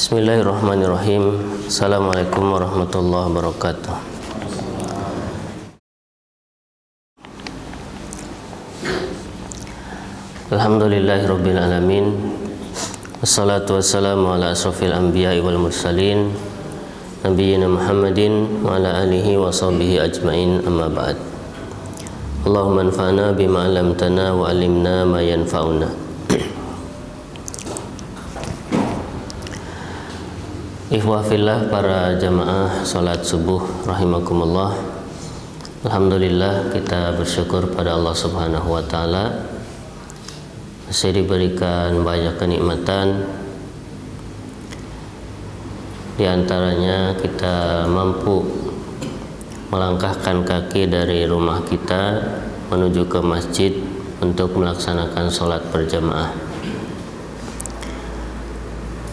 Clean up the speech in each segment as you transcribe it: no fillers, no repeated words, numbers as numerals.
Bismillahirrahmanirrahim. Assalamualaikum warahmatullahi wabarakatuh. Alhamdulillahirabbil alamin. Wassalatu wassalamu ala asrofil anbiya'i wal mursalin nabiyina Muhammadin wa ala alihi wa sahbihi ajmain, amma ba'd. Allahumma anfa'na bima 'allamtana wa 'allimna ma yanfa'una. Ikhwah fillah, para jamaah salat subuh rahimakumullah. Alhamdulillah, kita bersyukur pada Allah Subhanahu wa taala masih diberikan banyak kenikmatan. Di antaranya kita mampu melangkahkan kaki dari rumah kita menuju ke masjid untuk melaksanakan salat berjamaah.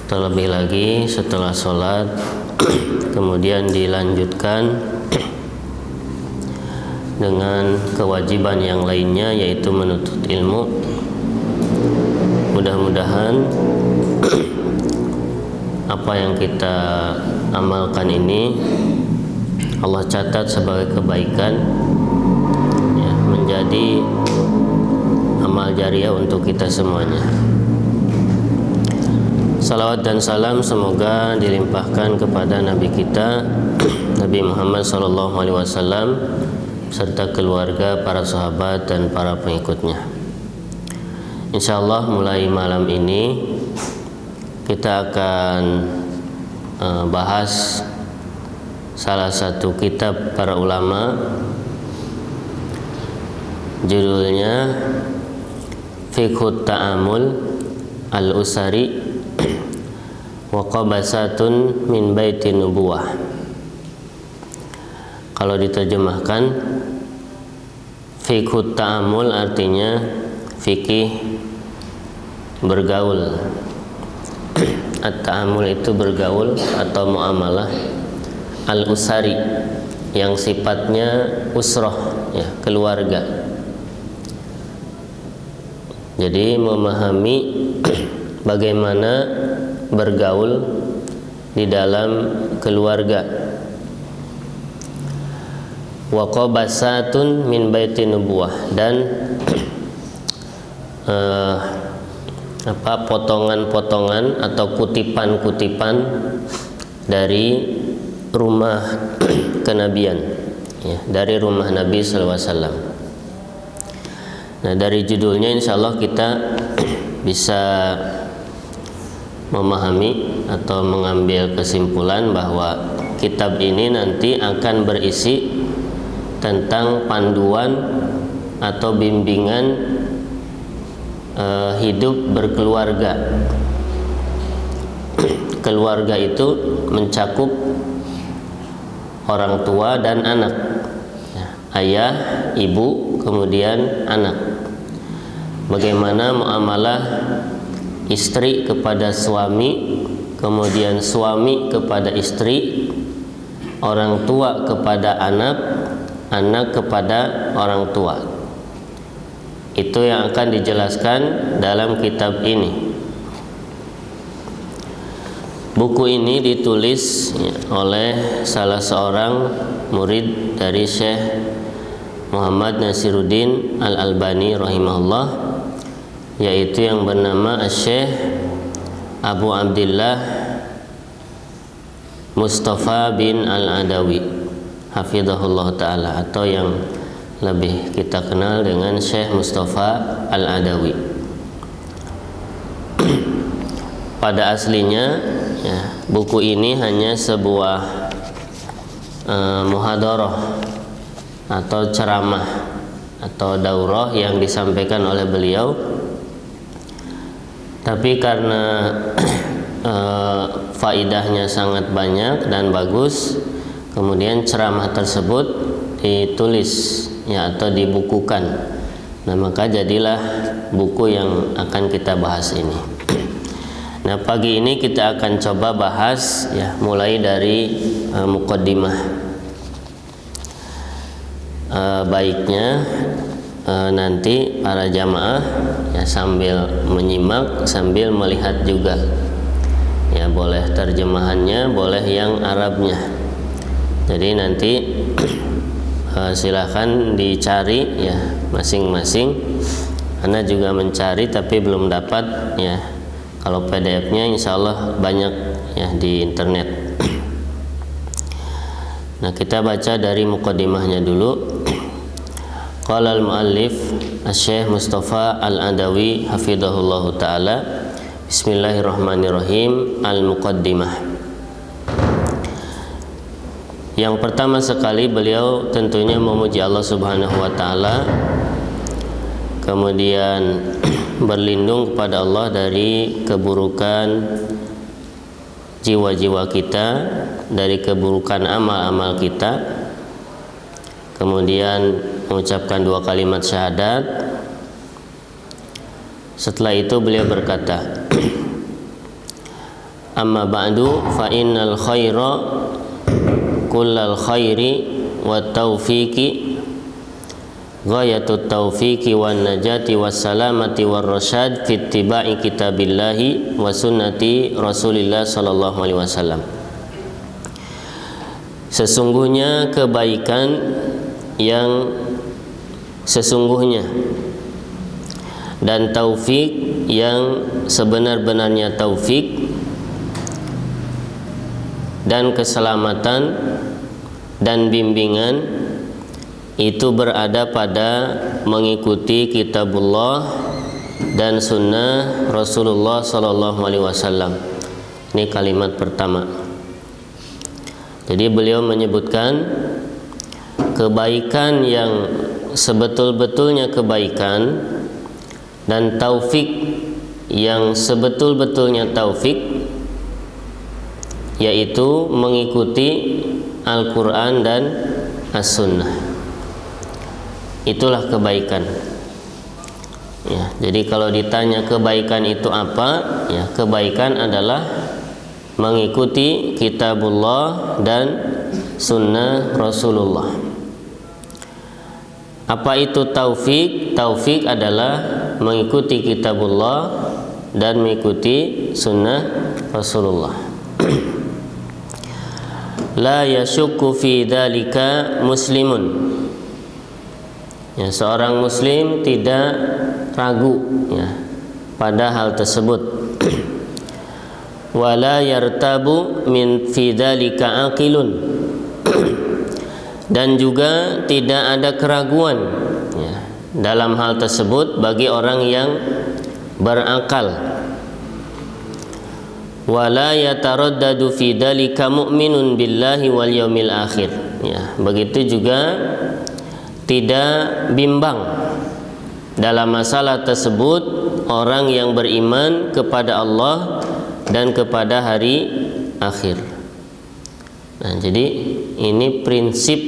Terlebih lagi setelah sholat kemudian dilanjutkan dengan kewajiban yang lainnya, yaitu menuntut ilmu. Mudah-mudahan apa yang kita amalkan ini Allah catat sebagai kebaikan, ya, menjadi amal jariah untuk kita semuanya. Salawat dan salam semoga dilimpahkan kepada Nabi kita Nabi Muhammad SAW serta keluarga, para sahabat dan para pengikutnya. Insyaallah mulai malam ini kita akan bahas salah satu kitab para ulama, judulnya Fiqhut Ta'amul Al-Usari wa qabasatun min baiti nubuwah. Kalau diterjemahkan, fiqhut ta'amul artinya fikih bergaul. At-ta'amul itu bergaul atau muamalah. Al-usari yang sifatnya usroh, ya, keluarga. Jadi memahami bagaimana bergaul di dalam keluarga. Wa qabasatun min baiti nubuwah, dan potongan-potongan atau kutipan-kutipan dari rumah kenabian, ya, dari rumah Nabi SAW. Nah, dari judulnya insyaallah kita bisa memahami atau mengambil kesimpulan bahwa kitab ini nanti akan berisi tentang panduan atau bimbingan hidup berkeluarga. Keluarga itu mencakup orang tua dan anak, ayah, ibu, kemudian anak. Bagaimana muamalah istri kepada suami, kemudian suami kepada istri, orang tua kepada anak, anak kepada orang tua. Itu yang akan dijelaskan dalam kitab ini. Buku ini ditulis oleh salah seorang murid dari Syekh Muhammad Nasiruddin Al-Albani rahimahullah, yaitu yang bernama Syekh Abu Abdillah Mustafa bin Al-Adawi hafizahullah ta'ala, atau yang lebih kita kenal dengan Syekh Mustafa Al-Adawi. Pada aslinya, ya, buku ini hanya sebuah muhadarah atau ceramah atau daurah yang disampaikan oleh beliau. Tapi karena faidahnya sangat banyak dan bagus, kemudian ceramah tersebut ditulis, ya, atau dibukukan. Nah, maka jadilah buku yang akan kita bahas ini. Nah, pagi ini kita akan coba bahas, ya, mulai dari muqaddimah. Baiknya nanti para jamaah, ya, sambil menyimak, sambil melihat juga Ya, boleh terjemahannya, boleh yang Arabnya. Jadi nanti silahkan dicari ya masing-masing. Anda juga mencari tapi belum dapat ya. Kalau PDF-nya insya Allah banyak ya di internet. Nah, kita baca dari muqaddimahnya dulu. Qala al-muallif Asy-Syaikh Mustafa Al-Adawi hafizahullahu taala. Bismillahirrahmanirrahim. Al-Muqaddimah. Yang pertama sekali beliau tentunya memuji Allah Subhanahu wa taala, kemudian berlindung kepada Allah dari keburukan jiwa-jiwa kita, dari keburukan amal-amal kita, kemudian mengucapkan 2 kalimat syahadat. Setelah itu beliau berkata, amma ba'du fa innal khaira kullal khairi wa taufiqi ghayatut taufiqi wan najati was salamati war rasyad fi ittiba'i kitabillahi wa sunnati Rasulillah sallallahu alaihi wasallam. Sesungguhnya kebaikan yang sesungguhnya dan taufik yang sebenar-benarnya taufik dan keselamatan dan bimbingan itu berada pada mengikuti kitabullah dan sunnah Rasulullah sallallahu alaihi wasallam. Ini kalimat pertama. Jadi beliau menyebutkan kebaikan yang sebetul-betulnya kebaikan dan taufik yang sebetul-betulnya taufik, yaitu mengikuti Al-Quran dan As-Sunnah. Itulah kebaikan ya. Jadi kalau ditanya kebaikan itu apa, ya kebaikan adalah mengikuti kitabullah dan sunnah Rasulullah. Apa itu taufik? Taufik adalah mengikuti kitabullah dan mengikuti sunnah Rasulullah. La yashukku fi dzalika muslimun. Ya, seorang muslim tidak ragu ya pada hal tersebut. Wala yartabu min fi dzalika aqilun. Dan juga tidak ada keraguan ya dalam hal tersebut bagi orang yang berakal. Wala yataraddadu fi dzalika mu'minun billahi wal yaumil akhir. Ya, begitu juga tidak bimbang dalam masalah tersebut orang yang beriman kepada Allah dan kepada hari akhir. Nah, jadi ini prinsip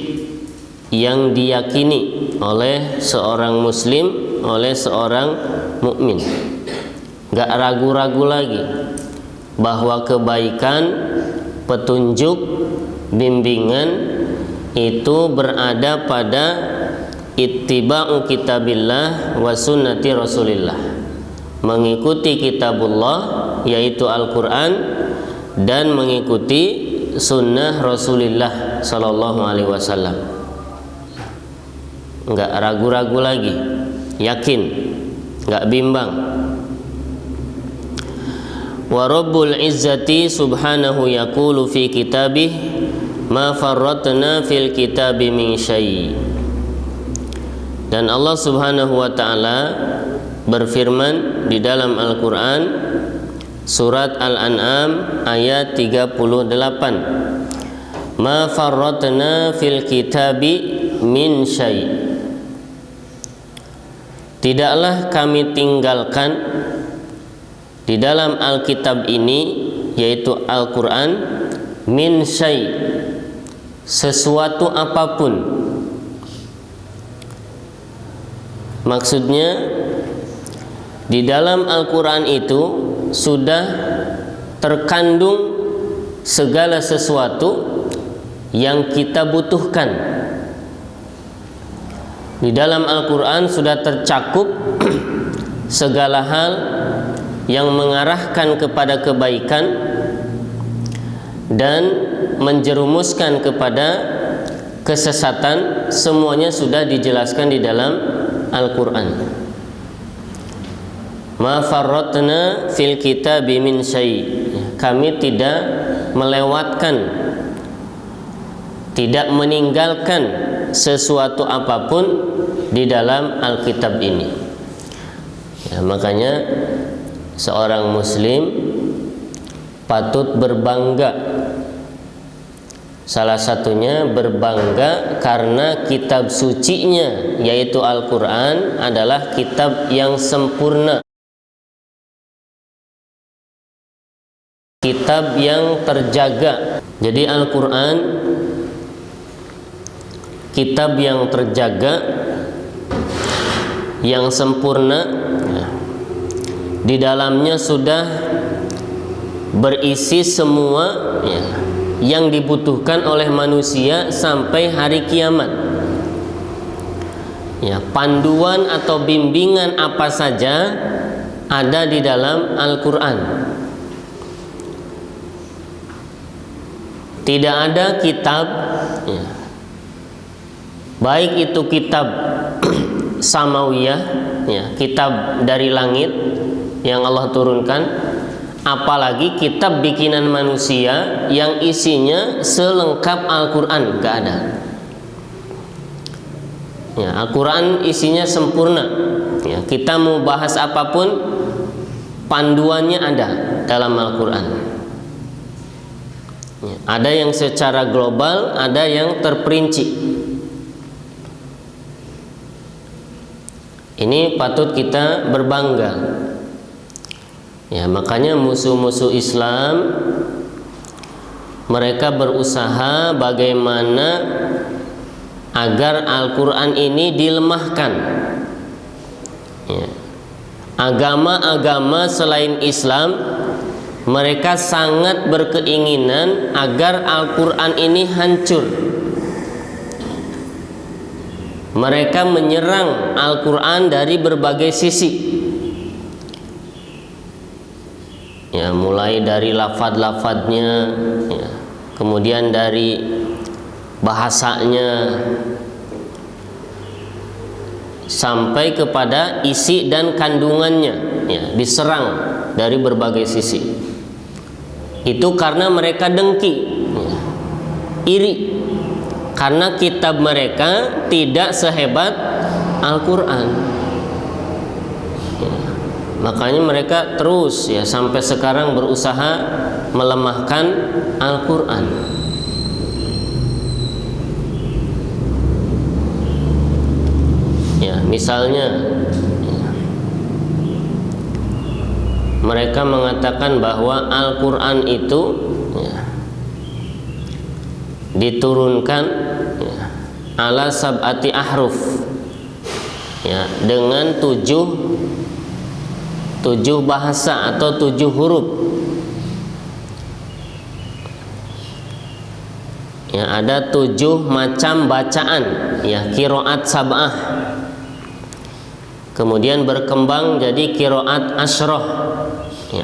yang diyakini oleh seorang muslim, oleh seorang mukmin. Gak ragu-ragu lagi bahwa kebaikan, petunjuk, bimbingan itu berada pada ittiba'u kitabillah wa sunnati Rasulillah, mengikuti kitabullah yaitu Al-Quran dan mengikuti sunnah Rasulullah sallallahu alaihi wasallam. Enggak ragu-ragu lagi, yakin, enggak bimbang. Wa Rabbul Izzati subhanahu yaqulu fi kitabih ma farratna fil kitabi min syai'. Dan Allah Subhanahu wa taala berfirman di dalam Al-Qur'an surat Al-An'am ayat 38. Ma farratna fil kitabi min syai'. Tidaklah kami tinggalkan di dalam Alkitab ini yaitu Al-Qur'an min syai', sesuatu apapun. Maksudnya di dalam Al-Quran itu sudah terkandung segala sesuatu yang kita butuhkan. Di dalam Al-Quran sudah tercakup segala hal yang mengarahkan kepada kebaikan dan menjerumuskan kepada kesesatan, semuanya sudah dijelaskan di dalam Al-Quran. Ma farratna fil kitabi min syai'. Kami tidak melewatkan, tidak meninggalkan sesuatu apapun di dalam Alkitab ini. Ya, makanya seorang muslim patut berbangga. Salah satunya berbangga karena kitab sucinya, yaitu Al-Quran, adalah kitab yang sempurna, kitab yang terjaga. Jadi Al-Quran kitab yang terjaga, yang sempurna. Di dalamnya sudah berisi semua yang dibutuhkan oleh manusia sampai hari kiamat. Panduan atau bimbingan apa saja ada di dalam Al-Quran. Tidak ada kitab, baik itu kitab samawiyah, kitab dari langit yang Allah turunkan, apalagi kitab bikinan manusia yang isinya selengkap Al-Quran, gak ada. Al-Quran isinya sempurna. Kita mau bahas apapun, panduannya ada dalam Al-Quran. Ada yang secara global, ada yang terperinci. Ini patut kita berbangga. Makanya musuh-musuh Islam mereka berusaha bagaimana agar Al-Quran ini dilemahkan. Agama-agama selain Islam mereka sangat berkeinginan agar Al-Quran ini hancur. Mereka menyerang Al-Quran dari berbagai sisi. Mulai dari lafaz-lafaznya, kemudian dari bahasanya, sampai kepada isi dan kandungannya, diserang dari berbagai sisi. Itu karena mereka dengki, iri, karena kitab mereka tidak sehebat Al-Quran. Makanya mereka terus sampai sekarang berusaha melemahkan Al-Quran. Misalnya mereka mengatakan bahwa Al-Quran itu diturunkan ala sab'ati ahruf, dengan tujuh bahasa atau 7 huruf. Ada 7 macam bacaan, qiraat sab'ah. Kemudian berkembang jadi qiraat asyrah.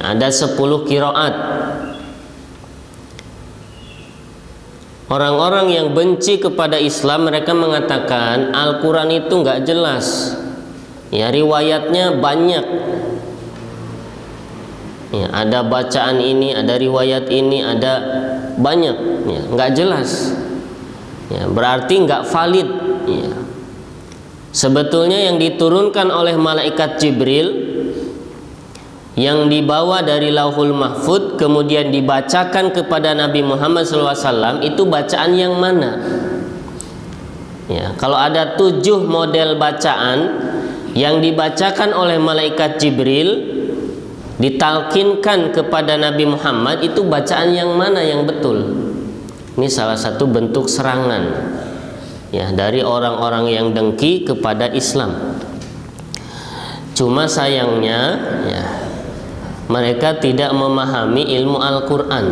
Ada 10 qiraat. Orang-orang yang benci kepada Islam mereka mengatakan Al-Quran itu nggak jelas. Riwayatnya banyak. Ada bacaan ini, ada riwayat ini, ada banyak, nggak jelas. Berarti nggak valid. Sebetulnya yang diturunkan oleh malaikat Jibril, yang dibawa dari Lauhul Mahfud kemudian dibacakan kepada Nabi Muhammad SAW, itu bacaan yang mana? Kalau ada 7 model bacaan yang dibacakan oleh malaikat Jibril, ditalkinkan kepada Nabi Muhammad, itu bacaan yang mana yang betul? Ini salah satu bentuk serangan dari orang-orang yang dengki kepada Islam. Cuma sayangnya mereka tidak memahami ilmu Al-Quran.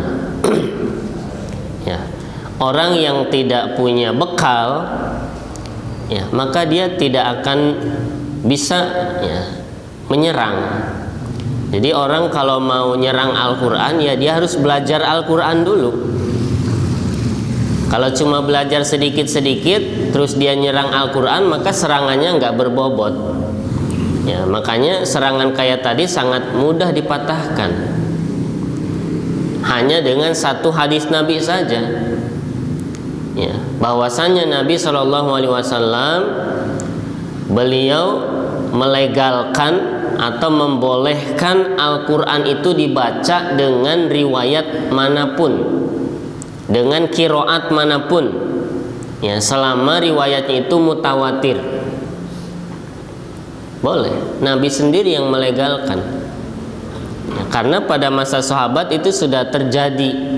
Orang yang tidak punya bekal, maka dia tidak akan bisa menyerang. Jadi orang kalau mau nyerang Al-Quran, dia harus belajar Al-Quran dulu. Kalau cuma belajar sedikit-sedikit terus dia nyerang Al-Quran, maka serangannya nggak berbobot. Ya, makanya serangan kayak tadi sangat mudah dipatahkan hanya dengan satu hadis Nabi saja. Ya, bahwasanya Nabi SAW beliau melegalkan atau membolehkan Al-Quran itu dibaca dengan riwayat manapun, dengan qiraat manapun, ya, selama riwayatnya itu mutawatir. Boleh, Nabi sendiri yang melegalkan, ya, karena pada masa sahabat itu sudah terjadi.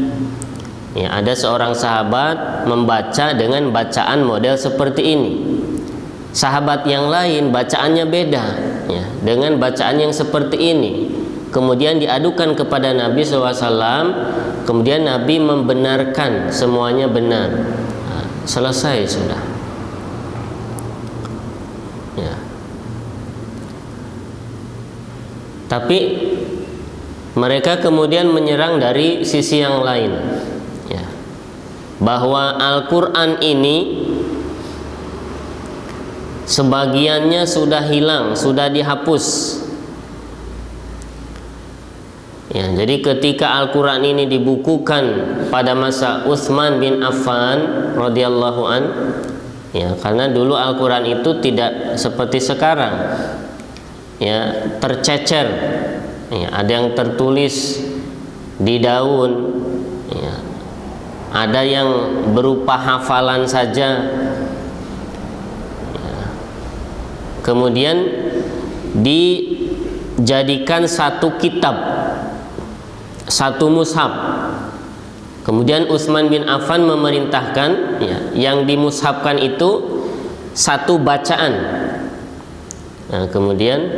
Ya, ada seorang sahabat membaca dengan bacaan model seperti ini. Sahabat yang lain bacaannya beda, ya, dengan bacaan yang seperti ini. Kemudian diadukan kepada Nabi SAW. Kemudian Nabi membenarkan semuanya benar. Nah, selesai sudah. Ya. Tapi mereka kemudian menyerang dari sisi yang lain, ya, bahwa Al-Quran ini sebagiannya sudah hilang, sudah dihapus. Ya, jadi ketika Al-Quran ini dibukukan pada masa Utsman bin Affan radhiyallahu an, ya, karena dulu Al-Quran itu tidak seperti sekarang, ya, tercecer, ya, ada yang tertulis di daun, ya, ada yang berupa hafalan saja. Kemudian dijadikan satu kitab, satu mushaf. Kemudian Utsman bin Affan memerintahkan, ya, yang dimushafkan itu satu bacaan. Nah, kemudian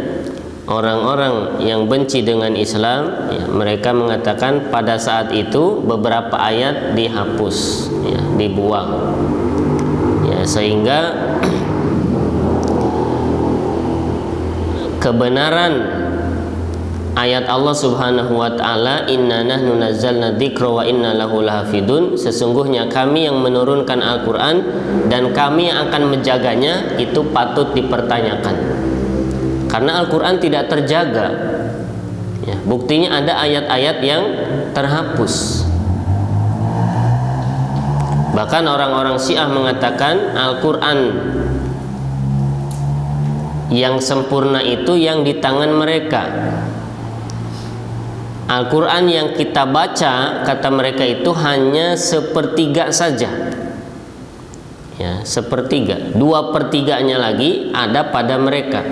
orang-orang yang benci dengan Islam, ya, mereka mengatakan pada saat itu beberapa ayat dihapus, ya, dibuang, ya, sehingga kebenaran ayat Allah Subhanahu wa taala, inna nahnu nazzalna dzikra wa inna lahu lahafidun, sesungguhnya kami yang menurunkan Al-Qur'an dan kami yang akan menjaganya, itu patut dipertanyakan. Karena Al-Qur'an tidak terjaga. Ya, buktinya ada ayat-ayat yang terhapus. Bahkan orang-orang Syiah mengatakan Al-Qur'an yang sempurna itu yang di tangan mereka. Al-Quran yang kita baca, kata mereka, itu hanya sepertiga saja, ya, sepertiga. 2/3-nya lagi ada pada mereka,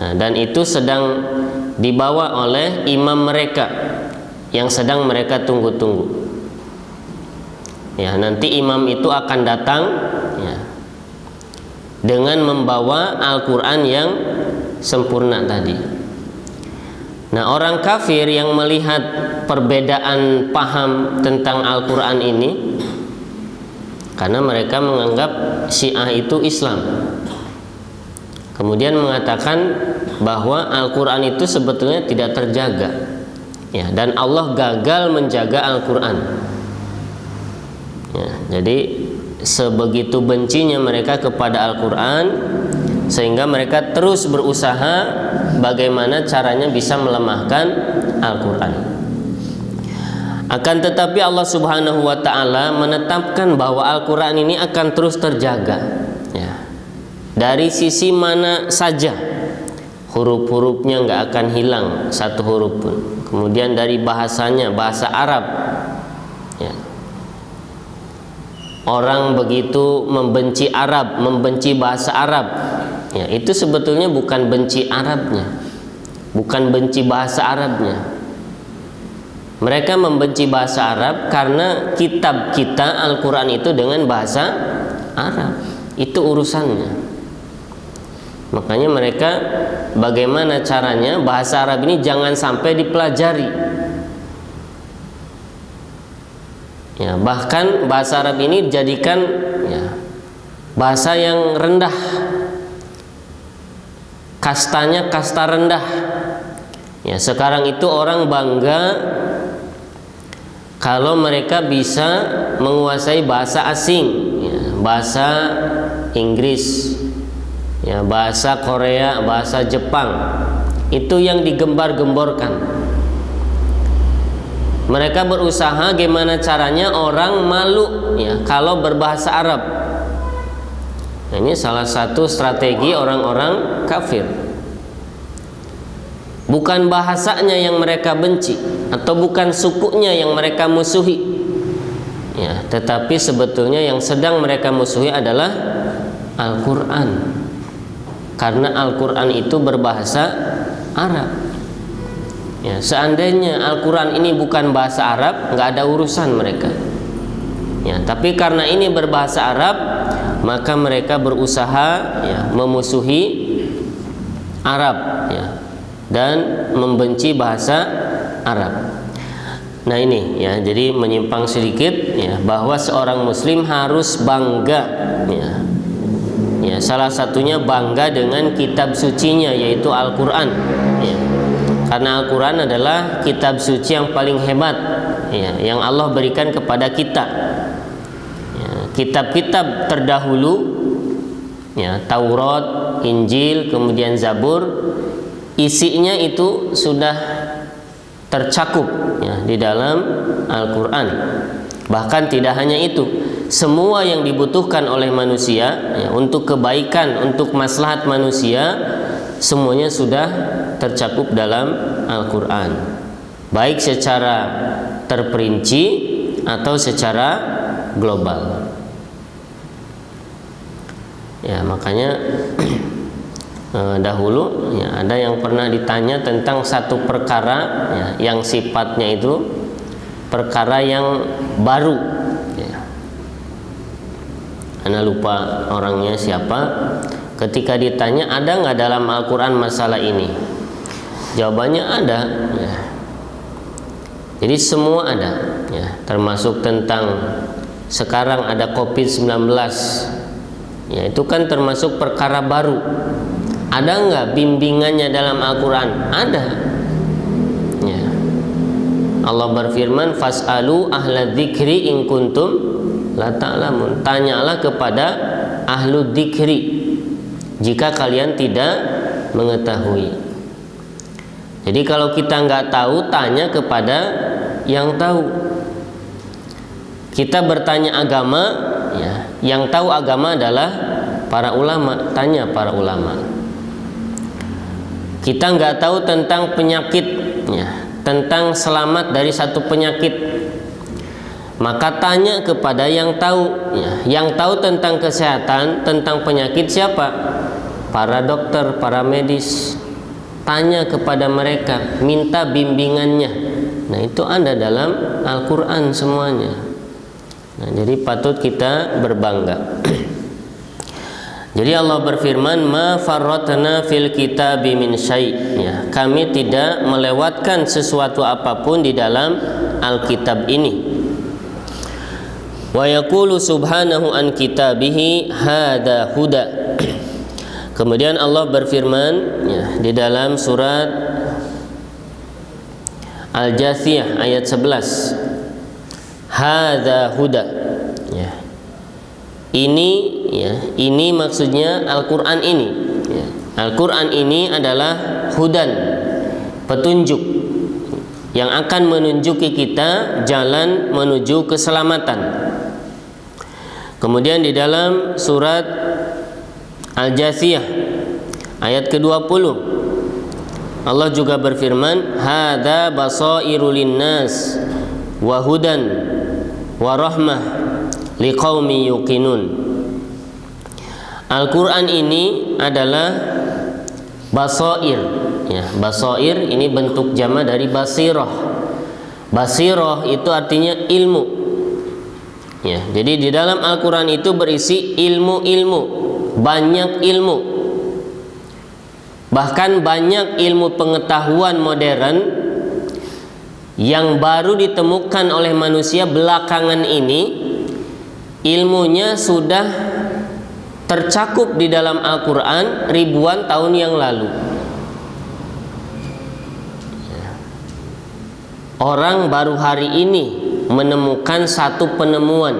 ya, dan itu sedang dibawa oleh imam mereka yang sedang mereka tunggu-tunggu. Ya, nanti imam itu akan datang, ya, dengan membawa Al-Quran yang sempurna tadi. Nah, orang kafir yang melihat perbedaan paham tentang Al-Quran ini, karena mereka menganggap Syiah itu Islam, kemudian mengatakan bahwa Al-Quran itu sebetulnya tidak terjaga, ya, dan Allah gagal menjaga Al-Quran. Ya, jadi sebegitu bencinya mereka kepada Al-Quran, sehingga mereka terus berusaha bagaimana caranya bisa melemahkan Al-Quran. Akan tetapi Allah Subhanahu wa ta'ala menetapkan bahwa Al-Quran ini akan terus terjaga, ya, dari sisi mana saja. Huruf-hurufnya nggak akan hilang satu huruf pun. Kemudian dari bahasanya, bahasa Arab, ya, orang begitu membenci Arab, membenci bahasa Arab, ya, itu sebetulnya bukan benci Arabnya, bukan benci bahasa Arabnya. Mereka membenci bahasa Arab karena kitab kita Al-Quran itu dengan bahasa Arab. Itu urusannya. Makanya mereka bagaimana caranya bahasa Arab ini jangan sampai dipelajari. Ya, bahkan bahasa Arab ini dijadikan, ya, bahasa yang rendah, kastanya kasta rendah. Ya, sekarang itu orang bangga kalau mereka bisa menguasai bahasa asing, ya, bahasa Inggris, ya, bahasa Korea, bahasa Jepang, itu yang digembar-gemborkan. Mereka berusaha gimana caranya orang malu, ya, kalau berbahasa Arab. Nah, ini salah satu strategi orang-orang kafir. Bukan bahasanya yang mereka benci, atau bukan sukunya yang mereka musuhi, ya, tetapi sebetulnya yang sedang mereka musuhi adalah Al-Quran, karena Al-Quran itu berbahasa Arab. Ya, seandainya Al-Quran ini bukan bahasa Arab, nggak ada urusan mereka. Ya, tapi karena ini berbahasa Arab, maka mereka berusaha, ya, memusuhi Arab, ya, dan membenci bahasa Arab. Nah ini, ya, jadi menyimpang sedikit, ya, bahwa seorang Muslim harus bangga, ya, ya, salah satunya bangga dengan kitab sucinya, yaitu Al-Quran, ya. Karena Al-Quran adalah kitab suci yang paling hebat, ya, yang Allah berikan kepada kita. Ya, kitab-kitab terdahulu, ya, Taurat, Injil, kemudian Zabur, isinya itu sudah tercakup, ya, di dalam Al-Quran. Bahkan tidak hanya itu, semua yang dibutuhkan oleh manusia, ya, untuk kebaikan, untuk maslahat manusia, semuanya sudah tercakup dalam Al-Quran, baik secara terperinci atau secara global. Ya, makanya dahulu, ya, ada yang pernah ditanya tentang satu perkara, ya, yang sifatnya itu perkara yang baru, ya. Ana lupa orangnya siapa. Ketika ditanya ada nggak dalam Al-Quran masalah ini, jawabannya ada, ya. Jadi semua ada, ya, termasuk tentang sekarang ada COVID-19, ya, itu kan termasuk perkara baru. Ada nggak bimbingannya dalam Al-Quran? Ada, ya. Allah berfirman, fas'alu ahla dzikri in kuntum la ta'lamun. Tanyalah kepada ahlu dzikri jika kalian tidak mengetahui. Jadi kalau kita nggak tahu, tanya kepada yang tahu. Kita bertanya agama, ya, yang tahu agama adalah para ulama. Tanya para ulama. Kita nggak tahu tentang penyakit, ya, tentang selamat dari satu penyakit, maka tanya kepada yang tahu, ya. Yang tahu tentang kesehatan, tentang penyakit siapa? Para dokter, para medis. Tanya kepada mereka, minta bimbingannya. Nah, itu ada dalam Al-Quran semuanya. Nah, jadi patut kita berbangga. Jadi Allah berfirman, ma farratna fil kitabi min syai', ya, kami tidak melewatkan sesuatu apapun di dalam Alkitab ini. Wa yaqulu subhanahu an kitabihi hada huda. Kemudian Allah berfirman, ya, di dalam surat Al-Jathiyah ayat 11, hada huda, ya. Ini, ya, ini maksudnya Al-Quran ini, ya. Al-Quran ini adalah hudan, petunjuk yang akan menunjuki kita jalan menuju keselamatan. Kemudian di dalam surat Al-Jathiyah ayat ke-20, Allah juga berfirman, hadza basairul linnas wa hudan wa rahmah liqaumi yuqinun. Al-Quran ini adalah basair, ya. Basair ini bentuk jama dari basirah. Basirah itu artinya ilmu, ya. Jadi di dalam Al-Quran itu berisi ilmu-ilmu, banyak ilmu. Bahkan banyak ilmu pengetahuan modern yang baru ditemukan oleh manusia belakangan ini. Ilmunya sudah tercakup di dalam Al-Quran ribuan tahun yang lalu. Orang baru hari ini menemukan satu penemuan,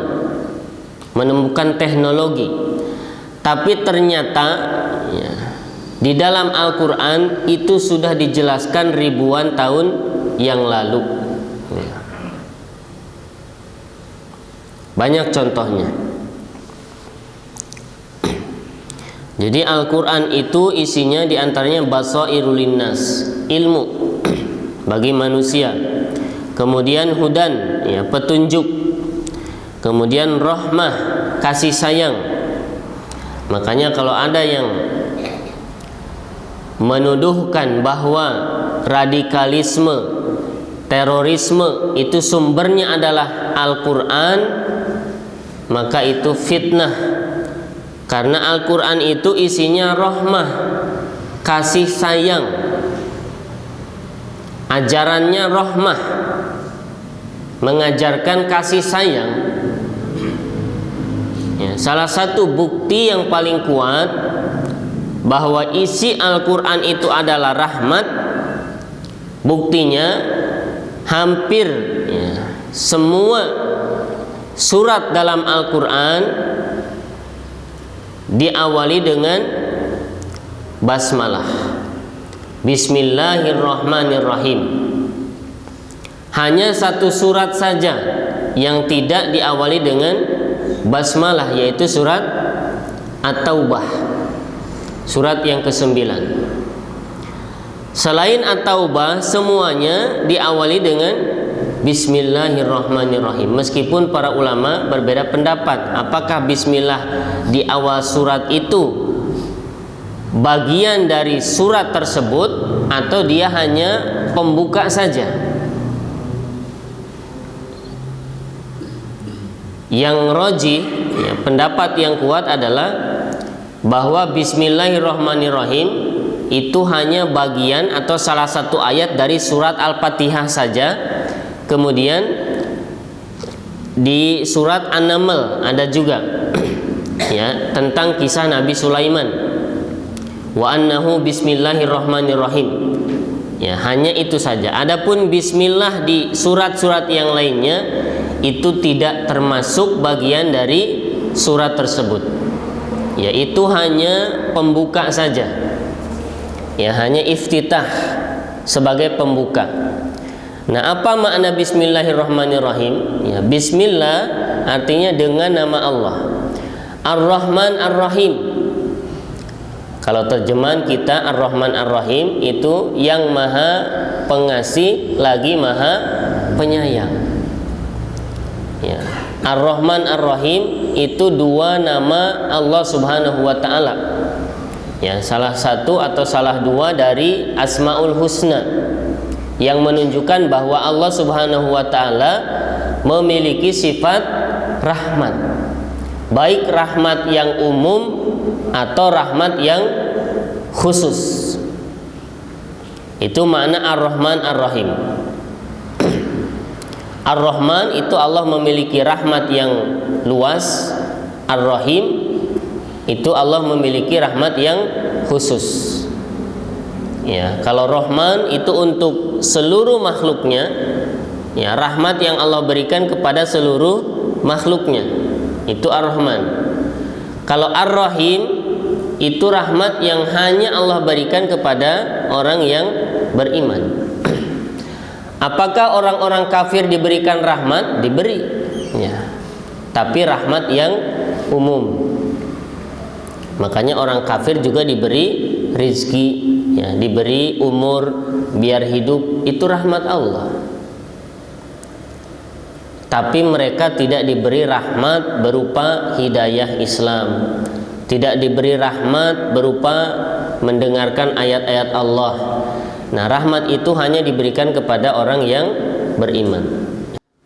menemukan teknologi, tapi ternyata ya, di dalam Al-Quran itu sudah dijelaskan ribuan tahun yang lalu. Ya. Banyak contohnya. Jadi Al-Quran itu isinya diantaranya basairul linnas, ilmu bagi manusia. Kemudian hudan, ya, petunjuk. Kemudian rahmah, kasih sayang. Makanya kalau ada yang menuduhkan bahwa radikalisme, terorisme itu sumbernya adalah Al-Quran, maka itu fitnah. Karena Al-Quran itu isinya rahmah, kasih sayang, ajarannya rahmah, mengajarkan kasih sayang. Ya, salah satu bukti yang paling kuat bahwa isi Al-Quran itu adalah rahmat, buktinya hampir ya, semua surat dalam Al-Quran diawali dengan basmalah, Bismillahirrahmanirrahim. Hanya satu surat saja yang tidak diawali dengan basmalah, yaitu surat At-Taubah, surat yang ke-9. Selain At-Taubah semuanya diawali dengan Bismillahirrahmanirrahim. Meskipun para ulama berbeda pendapat, apakah bismillah di awal surat itu bagian dari surat tersebut atau dia hanya pembuka saja. Yang rajih, ya, pendapat yang kuat adalah bahwa Bismillahirrahmanirrahim itu hanya bagian atau salah satu ayat dari surat Al-Fatihah saja. Kemudian di surat An-Naml ada juga ya, tentang kisah Nabi Sulaiman. Wa annahu bismillahirrahmanirrahim. Ya, hanya itu saja. Adapun bismillah di surat-surat yang lainnya itu tidak termasuk bagian dari surat tersebut. Yaitu hanya pembuka saja. Ya, hanya iftitah sebagai pembuka. Nah, apa makna Bismillahirrahmanirrahim? Ya, Bismillah artinya dengan nama Allah. Ar-Rahman Ar-Rahim. Kalau terjemahan kita Ar-Rahman Ar-Rahim itu yang maha pengasih lagi maha penyayang. Ya, Ar-Rahman Ar-Rahim itu dua nama Allah Subhanahu wa taala. Ya, salah satu atau salah dua dari Asmaul Husna yang menunjukkan bahwa Allah Subhanahu wa taala memiliki sifat rahmat, baik rahmat yang umum atau rahmat yang khusus. Itu makna Ar-Rahman Ar-Rahim. Ar-Rahman itu Allah memiliki rahmat yang luas, Ar-Rahim itu Allah memiliki rahmat yang khusus. Ya, kalau Rahman itu untuk seluruh makhluknya, ya, rahmat yang Allah berikan kepada seluruh makhluknya, itu Ar-Rahman. Kalau Ar-Rahim itu rahmat yang hanya Allah berikan kepada orang yang beriman. Apakah orang-orang kafir diberikan rahmat? Diberi, ya, tapi rahmat yang umum. Makanya orang kafir juga diberi rizki, ya, diberi umur biar hidup, itu rahmat Allah. Tapi mereka tidak diberi rahmat berupa hidayah Islam, tidak diberi rahmat berupa mendengarkan ayat-ayat Allah. Nah, rahmat itu hanya diberikan kepada orang yang beriman.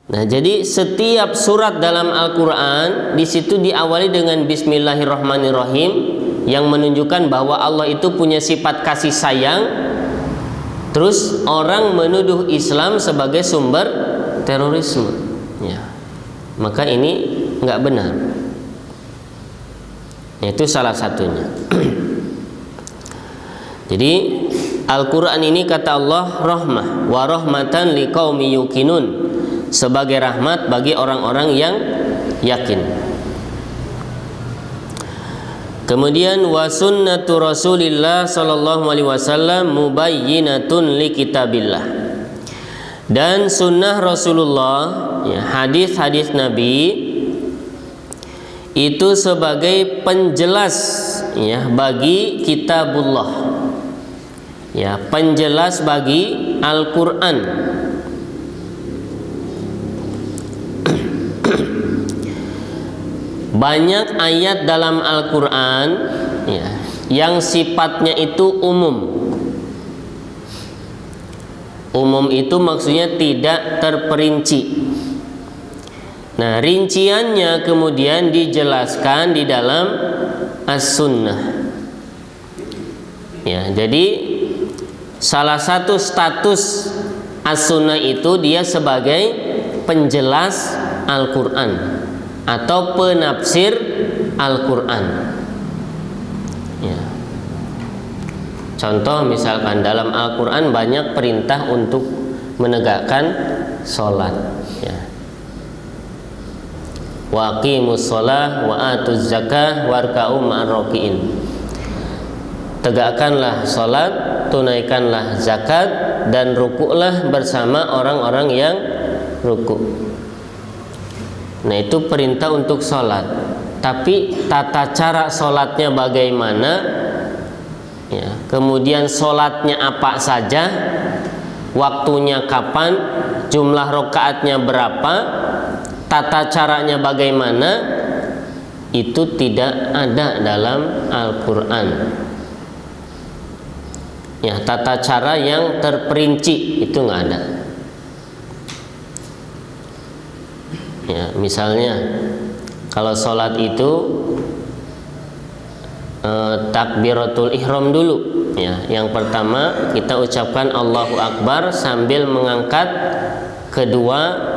Nah, jadi setiap surat dalam Al-Quran di situ diawali dengan Bismillahirrahmanirrahim, yang menunjukkan bahwa Allah itu punya sifat kasih sayang. Terus orang menuduh Islam sebagai sumber terorisme, ya, maka ini nggak benar. Itu salah satunya. Jadi Al-Quran ini kata Allah rahmah wa rahmatan liqaumi yuqinun, sebagai rahmat bagi orang-orang yang yakin. Kemudian wa sunnatu Rasulillah sallallahu alaihi wasallam mubayyinatun li kitabillah. Dan sunnah Rasulullah, ya, hadis-hadis Nabi itu sebagai penjelas, ya, bagi kitabullah, ya, penjelas bagi Al-Qur'an. Banyak ayat dalam Al-Qur'an, ya, yang sifatnya itu umum. Umum itu maksudnya tidak terperinci. Nah, rinciannya kemudian dijelaskan di dalam As-Sunnah. Ya, jadi salah satu status As-Sunnah itu dia sebagai penjelas Al-Qur'an atau penafsir Al-Qur'an. Ya. Contoh misalkan dalam Al-Qur'an banyak perintah untuk menegakkan sholat, ya. Wa aqimus shalah wa atuz zakah warka'u ma'ar raki'in. Tegakkanlah salat, tunaikanlah zakat, dan rukuklah bersama orang-orang yang rukuk. Nah, itu perintah untuk salat. Tapi tata cara salatnya bagaimana? Ya, kemudian salatnya apa saja? Waktunya kapan? Jumlah rakaatnya berapa? Tata caranya bagaimana, itu tidak ada dalam Al-Qur'an. Ya, tata cara yang terperinci itu nggak ada. Ya, misalnya kalau sholat itu takbiratul ihram dulu. Ya, yang pertama kita ucapkan Allahu Akbar sambil mengangkat kedua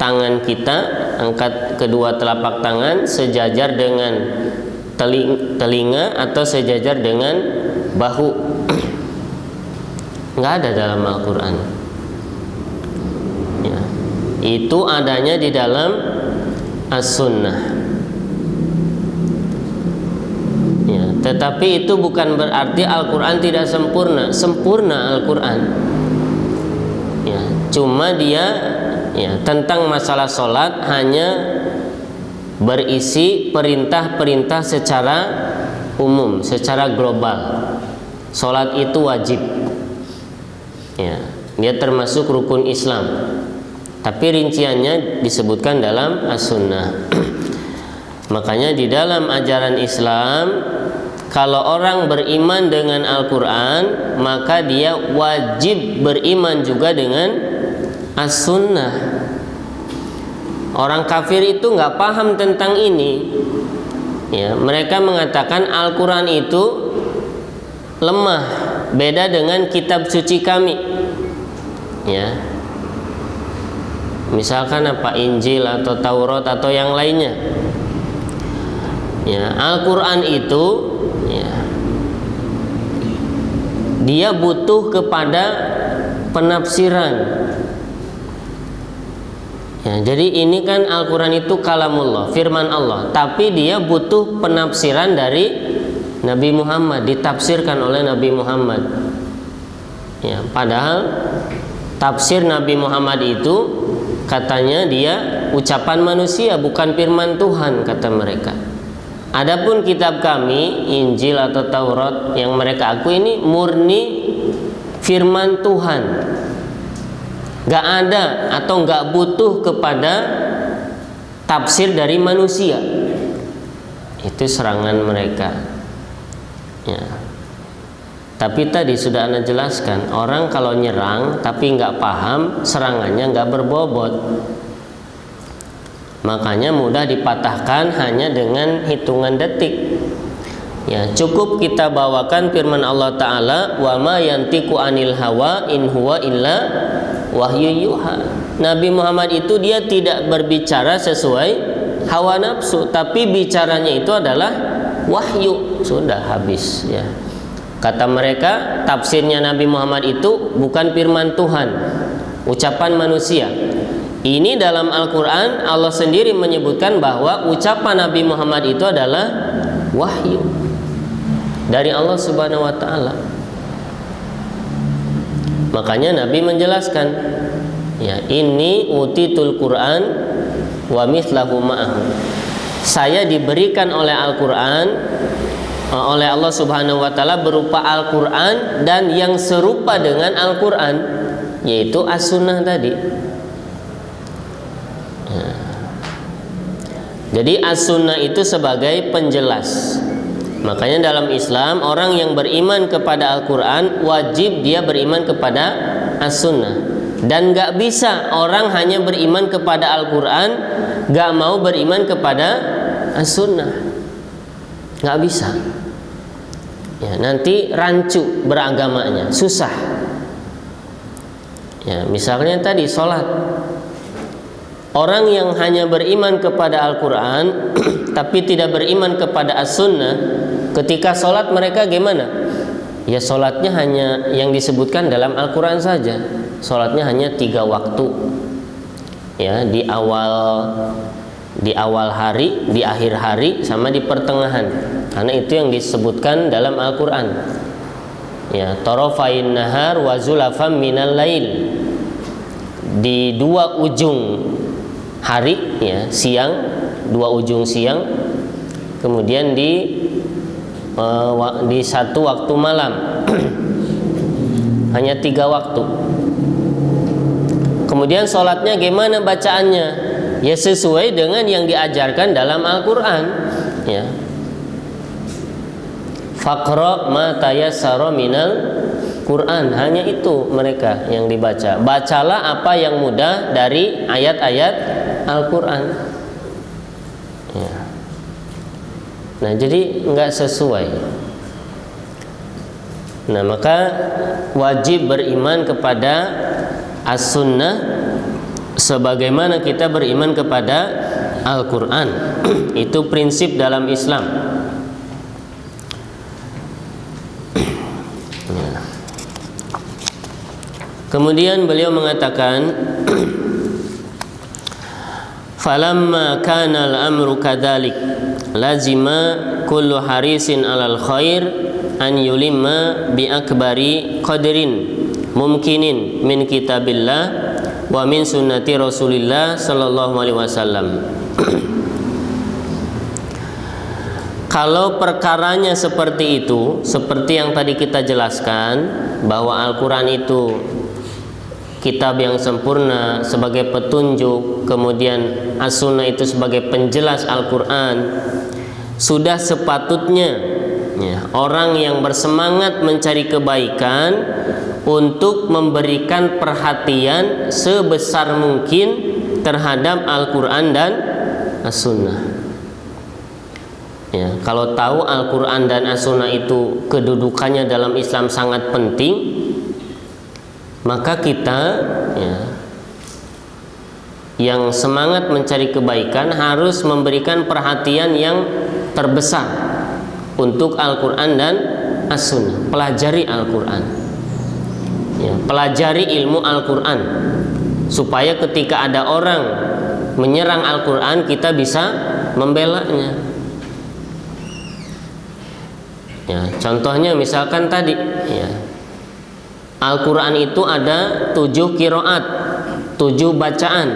tangan kita, angkat kedua telapak tangan sejajar dengan telinga atau sejajar dengan bahu. Nggak ada dalam Al-Qur'an. Ya, itu adanya di dalam As-Sunnah. Ya, tetapi itu bukan berarti Al-Qur'an tidak sempurna. Sempurna Al-Qur'an. Ya, cuma dia, ya, tentang masalah sholat hanya berisi perintah-perintah secara umum, secara global. Sholat itu wajib, ya, dia termasuk rukun Islam. Tapi rinciannya disebutkan dalam As-Sunnah. Makanya di dalam ajaran Islam, kalau orang beriman dengan Al-Quran, maka dia wajib beriman juga dengan As-Sunnah. Orang kafir itu nggak paham tentang ini. Ya, mereka mengatakan Al-Quran itu lemah, beda dengan kitab suci kami. Ya, misalkan apa, Injil atau Taurat atau yang lainnya. Ya, Al-Quran itu, ya, dia butuh kepada penafsiran. Ya, jadi ini kan Al-Quran itu kalamullah, firman Allah, tapi dia butuh penafsiran dari Nabi Muhammad, ditafsirkan oleh Nabi Muhammad. Ya, padahal tafsir Nabi Muhammad itu katanya dia ucapan manusia, bukan firman Tuhan, kata mereka. Adapun kitab kami, Injil atau Taurat yang mereka akui ini murni firman Tuhan. Gak ada atau gak butuh kepada tafsir dari manusia. Itu serangan mereka. Ya. Tapi tadi sudah Anda jelaskan, orang kalau nyerang tapi nggak paham, serangannya nggak berbobot. Makanya mudah dipatahkan hanya dengan hitungan detik. Ya, cukup kita bawakan firman Allah Ta'ala, wa ma yantiqu anil hawa in huwa illa wahyu yuha. Nabi Muhammad itu dia tidak berbicara sesuai hawa nafsu, tapi bicaranya itu adalah wahyu. Sudah habis, ya. Kata mereka, tafsirnya Nabi Muhammad itu bukan firman Tuhan, ucapan manusia. Ini dalam Al-Quran Allah sendiri menyebutkan bahwa ucapan Nabi Muhammad itu adalah wahyu dari Allah Subhanahu wa Ta'ala. Makanya Nabi menjelaskan, ya, ini utitul Quran wa mithlahu ma'ahu. Saya diberikan oleh Al-Quran oleh Allah Subhanahu wa Ta'ala berupa Al-Quran dan yang serupa dengan Al-Quran, yaitu As-Sunnah tadi. Jadi As-Sunnah itu sebagai penjelas. Makanya dalam Islam orang yang beriman kepada Al-Quran wajib dia beriman kepada As-Sunnah. Dan gak bisa orang hanya beriman kepada Al-Quran gak mau beriman kepada As-Sunnah. Gak bisa. Ya, nanti rancu beragamanya, susah. Ya, misalnya tadi sholat. Orang yang hanya beriman kepada Al-Quran tapi tidak beriman kepada As-Sunnah, ketika sholat mereka gimana? Ya sholatnya hanya yang disebutkan dalam Al-Quran saja. Sholatnya hanya 3 waktu, ya, di awal hari, di akhir hari, sama di pertengahan. Karena itu yang disebutkan dalam Al-Quran. Ya, tarafain nahar wa zulafam minal lail. Di 2 ujung hari, ya, siang, 2 ujung siang, kemudian di 1 waktu malam. Hanya 3 waktu. Kemudian sholatnya gimana bacaannya? Ya sesuai dengan yang diajarkan dalam Al-Quran, ya. Faqra ma tayassara minal Quran, hanya itu mereka yang dibaca. Bacalah apa yang mudah dari ayat-ayat Al-Quran, ya. Nah, jadi nggak sesuai. Nah, maka wajib beriman kepada As-Sunnah sebagaimana kita beriman kepada Al-Quran. Itu prinsip dalam Islam. Kemudian beliau mengatakan, falamma kana al-amru kadzalik lazima kullu harisin 'alal khair an yulimma bi akbari qadrin mumkinin min kitabillah wa min sunnati Rasulillah sallallahu alaihi wasallam. Kalau perkaranya seperti itu, seperti yang tadi kita jelaskan, bahwa Al-Quran itu kitab yang sempurna sebagai petunjuk, kemudian As-Sunnah itu sebagai penjelas Al-Quran, sudah sepatutnya, ya, orang yang bersemangat mencari kebaikan untuk memberikan perhatian sebesar mungkin terhadap Al-Quran dan As-Sunnah. Ya, kalau tahu Al-Quran dan As-Sunnah itu kedudukannya dalam Islam sangat penting, maka kita, ya, yang semangat mencari kebaikan harus memberikan perhatian yang terbesar untuk Al-Quran dan As-Sunnah. Pelajari Al-Quran, ya, pelajari ilmu Al-Quran, supaya ketika ada orang menyerang Al-Quran kita bisa membelanya. Ya, contohnya misalkan tadi, ya, Al-Quran itu ada 7 qiraat, 7 bacaan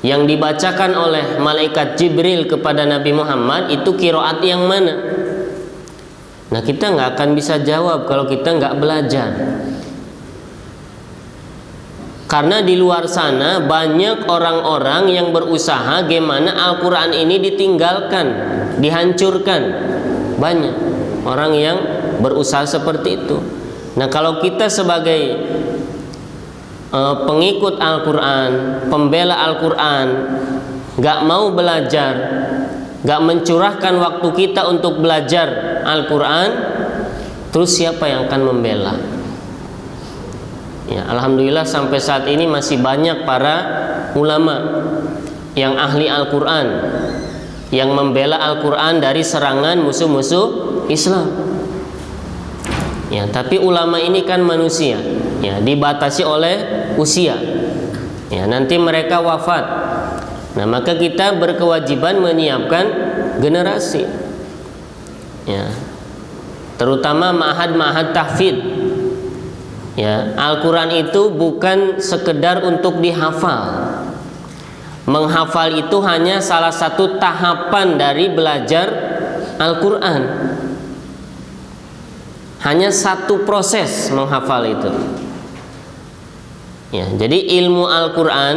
yang dibacakan oleh malaikat Jibril kepada Nabi Muhammad. Itu qiraat yang mana? Nah, kita nggak akan bisa jawab kalau kita nggak belajar. Karena di luar sana banyak orang-orang yang berusaha gimana Al-Quran ini ditinggalkan, dihancurkan. Banyak orang yang berusaha seperti itu. Nah, kalau kita sebagai pengikut Al-Quran, pembela Al-Quran, gak mau belajar, gak mencurahkan waktu kita untuk belajar Al-Quran, terus siapa yang akan membela? Ya, alhamdulillah sampai saat ini masih banyak para ulama yang ahli Al-Quran, yang membela Al-Quran dari serangan musuh-musuh Islam. Ya, tapi ulama ini kan manusia, ya, dibatasi oleh usia. Ya, nanti mereka wafat. Nah, maka kita berkewajiban menyiapkan generasi. Ya. Terutama ma'had-ma'had tahfidz. Ya, Al-Qur'an itu bukan sekedar untuk dihafal. Menghafal itu hanya salah satu tahapan dari belajar Al-Qur'an. Hanya satu proses menghafal itu. Ya, jadi ilmu Al-Qur'an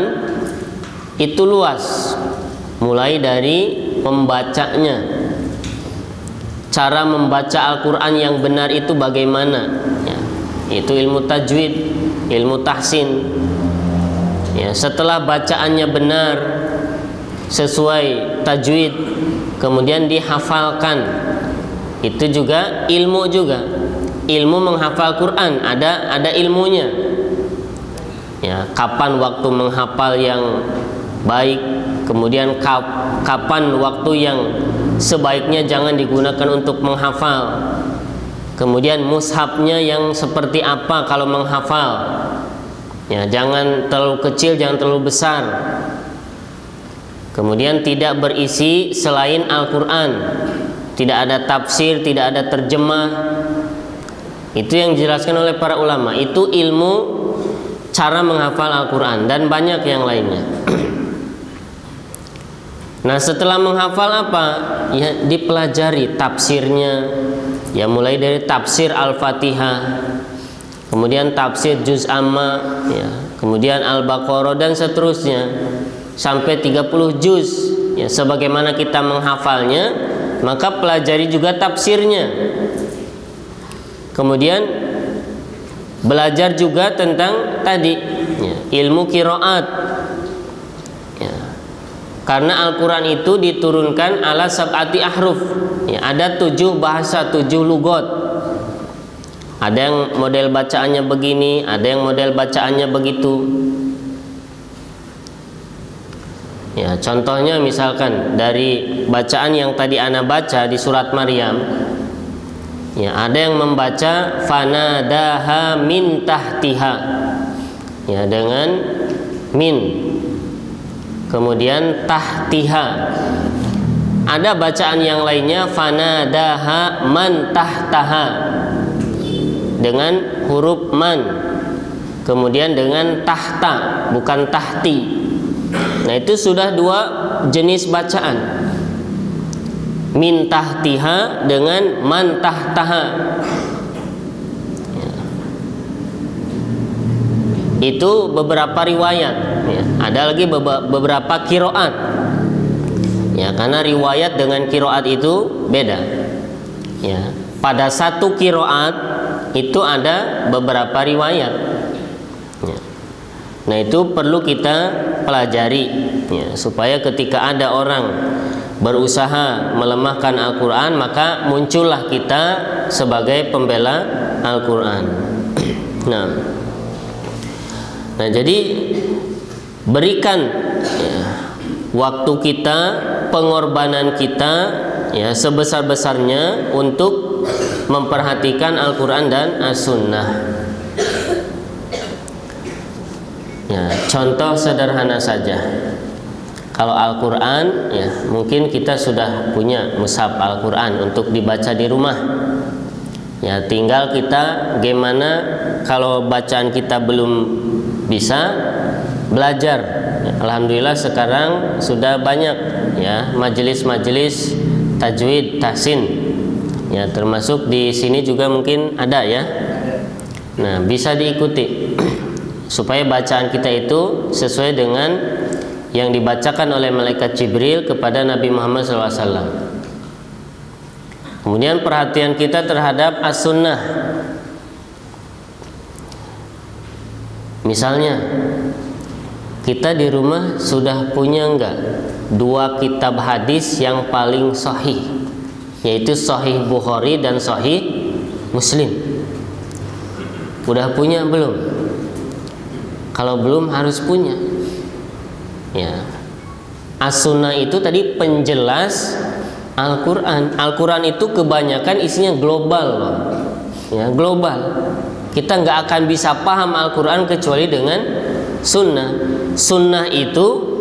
itu luas. Mulai dari membacanya. Cara membaca Al-Qur'an yang benar itu bagaimana? Ya, itu ilmu tajwid, ilmu tahsin. Ya, setelah bacaannya benar sesuai tajwid, kemudian dihafalkan. Itu juga ilmu juga. Ilmu menghafal Quran ada ilmunya. Ya, kapan waktu menghafal yang baik, kemudian kapan waktu yang sebaiknya jangan digunakan untuk menghafal. Kemudian mushafnya yang seperti apa kalau menghafal. Ya, jangan terlalu kecil, jangan terlalu besar. Kemudian tidak berisi selain Al-Qur'an. Tidak ada tafsir, tidak ada terjemah. Itu yang dijelaskan oleh para ulama. Itu ilmu cara menghafal Al-Qur'an dan banyak yang lainnya. Nah, setelah menghafal apa? Ya, dipelajari tafsirnya. Ya, mulai dari tafsir Al-Fatihah, kemudian tafsir Juz Amma, ya, kemudian Al-Baqarah dan seterusnya sampai 30 juz. Ya, sebagaimana kita menghafalnya, maka pelajari juga tafsirnya. Kemudian belajar juga tentang tadi ya, ilmu qiraat. Ya. Karena Al-Qur'an itu diturunkan ala sab'ati ahruf. Ya, ada 7 bahasa, 7 lugot. Ada yang model bacaannya begini, ada yang model bacaannya begitu. Ya, contohnya misalkan dari bacaan yang tadi ana baca di surat Maryam. Ya, ada yang membaca fanadaha min tahtiha. Ya, dengan min. Kemudian tahtiha. Ada bacaan yang lainnya fanadaha man tahtaha. Dengan huruf man. Kemudian dengan tahta, bukan tahti. Nah, itu sudah 2 jenis bacaan. Min tahtiha dengan man tahtaha. Ya. Itu beberapa riwayat. Ya. Ada lagi beberapa qiraat. Ya, karena riwayat dengan qiraat itu beda. Ya. Pada satu qiraat itu ada beberapa riwayat. Ya. Nah, itu perlu kita pelajari ya, supaya ketika ada orang berusaha melemahkan Al-Qur'an, maka muncullah kita sebagai pembela Al-Qur'an. Nah, jadi berikan ya, waktu kita, pengorbanan kita ya sebesar-besarnya untuk memperhatikan Al-Qur'an dan As-Sunnah. Ya, contoh sederhana saja. Kalau Al-Qur'an ya, mungkin kita sudah punya mushaf Al-Qur'an untuk dibaca di rumah. Ya, tinggal kita gimana kalau bacaan kita belum bisa belajar. Ya, alhamdulillah sekarang sudah banyak ya majelis-majelis tajwid, tahsin. Ya, termasuk di sini juga mungkin ada ya. Nah, bisa diikuti supaya bacaan kita itu sesuai dengan yang dibacakan oleh malaikat Jibril kepada Nabi Muhammad SAW. Kemudian perhatian kita terhadap As-Sunnah. Misalnya kita di rumah sudah punya enggak 2 kitab hadis yang paling sahih, yaitu Sahih Bukhari dan Sahih Muslim. Udah punya belum? Kalau belum harus punya. Ya. As-Sunnah itu tadi penjelas Al-Qur'an. Al-Qur'an itu kebanyakan isinya global loh. Ya, global. Kita nggak akan bisa paham Al-Qur'an kecuali dengan sunnah. sunnah itu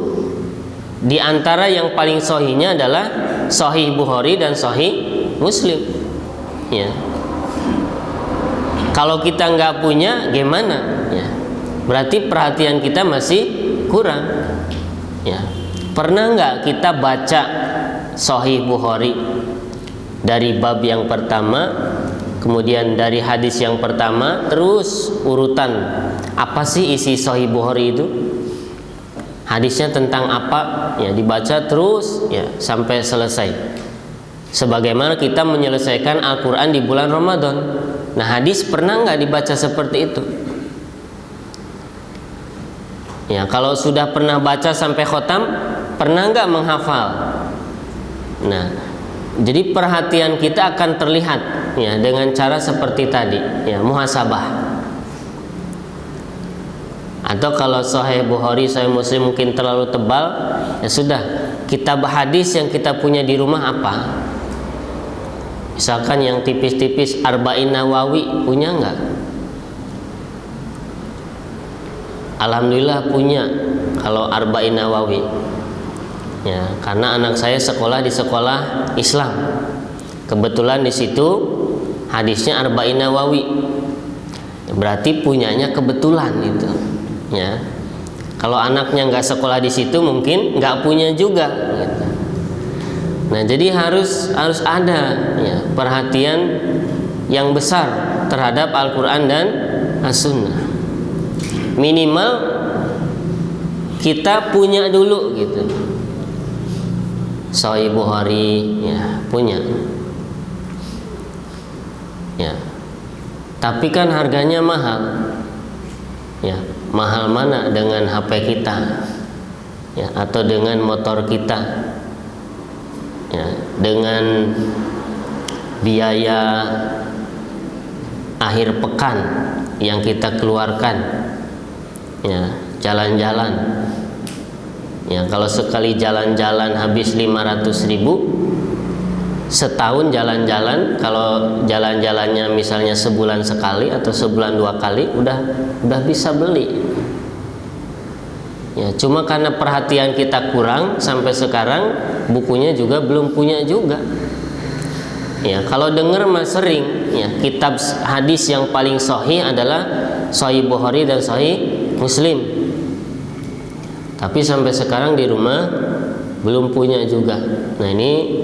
di antara yang paling sahihnya adalah Sahih Bukhari dan Sahih Muslim. Ya. Kalau kita nggak punya, gimana? Ya. Berarti perhatian kita masih kurang. Ya. Pernah nggak kita baca Sahih Bukhari dari bab yang pertama, kemudian dari hadis yang pertama, terus urutan apa sih isi Sahih Bukhari itu? Hadisnya tentang apa? Ya, dibaca terus ya sampai selesai. Sebagaimana kita menyelesaikan Al-Quran di bulan Ramadan. Nah, hadis pernah nggak dibaca seperti itu? Ya, kalau sudah pernah baca sampai khotam, pernah nggak menghafal? Nah, jadi perhatian kita akan terlihat ya dengan cara seperti tadi, ya, muhasabah. Atau kalau Sahih Bukhari, Sahih Muslim mungkin terlalu tebal, ya sudah, kitab hadis yang kita punya di rumah apa? Misalkan yang tipis-tipis, Arba'in Nawawi, punya nggak? Alhamdulillah punya kalau Arba'in Nawawi. Ya, karena anak saya sekolah di sekolah Islam. Kebetulan di situ hadisnya Arba'in Nawawi. Berarti punyanya kebetulan itu. Ya, kalau anaknya nggak sekolah di situ mungkin nggak punya juga. Gitu. Nah, jadi harus ada ya, perhatian yang besar terhadap Al-Quran dan As-Sunnah. Minimal kita punya dulu gitu. Sahih Bukhari ya punya. Ya, tapi kan harganya mahal. Ya, mahal mana dengan HP kita ya, atau dengan motor kita ya, dengan biaya akhir pekan yang kita keluarkan ya, jalan-jalan ya, kalau sekali jalan-jalan habis 500.000, setahun jalan-jalan, kalau jalan-jalannya misalnya sebulan sekali atau sebulan 2 kali, udah bisa beli. Ya, cuma karena perhatian kita kurang sampai sekarang bukunya juga belum punya juga. Ya, kalau dengar mah sering. Ya, kitab hadis yang paling sahih adalah Sahih Bukhari dan Sahih Muslim. Tapi sampai sekarang di rumah belum punya juga. Nah, ini